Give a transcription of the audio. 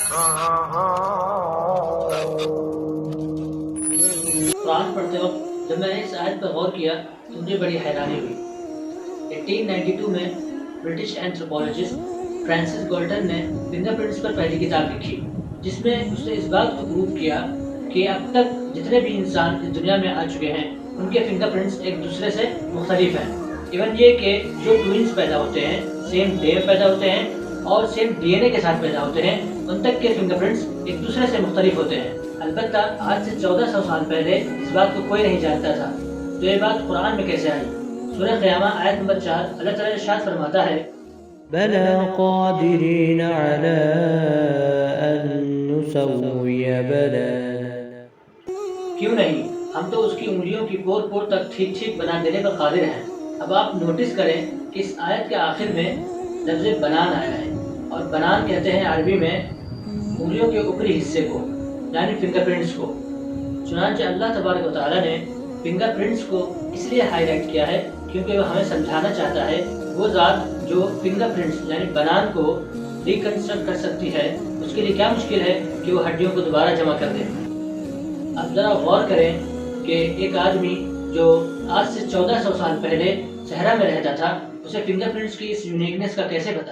قرآن پڑھتے وقت جب میں نے اس آیت پر غور کیا تو مجھے بڑی حیرانی ہوئی۔ 1892 میں برٹش اینتھروپولوجسٹ فرانسس گالٹن نے فنگر پرنٹس پر پہلی کتاب لکھی، جس میں اس نے اس بات کو پروو کیا کہ اب تک جتنے بھی انسان اس دنیا میں آ چکے ہیں ان کے فنگر پرنٹس ایک دوسرے سے مختلف ہیں۔ ایون یہ کہ جو ٹوئنس پیدا ہوتے ہیں، سیم ڈے میں پیدا ہوتے ہیں اور سیم ڈی این اے کے ساتھ پیدا ہوتے ہیں، ان تک کے فنگر پرنٹس ایک دوسرے سے مختلف ہوتے ہیں۔ البتہ آج سے 1400 سال پہلے اس بات کو کوئی نہیں جانتا تھا، تو یہ بات قرآن میں کیسے آئی؟ سورہ قیامہ آیت نمبر 4 اللہ تعالیٰ ارشاد فرماتا ہے، بَلَىٰ قَادِرِينَ عَلَىٰ أَن نُّسَوِّيَ بَنَانًا۔ کیوں نہیں، ہم تو اس کی انگلیوں کی پور پور تک ٹھیک ٹھیک بنا دینے پر قادر ہیں۔ اب آپ نوٹس کریں کہ اس آیت کے آخر میں لفظ بنان آیا ہے، اور بنان کہتے ہیں عربی میں انگلیوں کے اوپری حصے کو، یعنی فنگر پرنٹس کو۔ چنانچہ اللہ تبارک و تعالیٰ نے فنگر پرنٹس کو اس لیے ہائی لائٹ کیا ہے کیونکہ وہ ہمیں سمجھانا چاہتا ہے وہ ذات جو فنگر پرنٹس یعنی بنان کو ریکنسٹرکٹ کر سکتی ہے، اس کے لیے کیا مشکل ہے کہ وہ ہڈیوں کو دوبارہ جمع کر دے۔ اب ذرا غور کریں کہ ایک آدمی جو آج سے 1400 سال پہلے صحرا میں رہتا تھا، اسے فنگر پرنٹس کی اس یونیکنیس کا کیسے پتا؟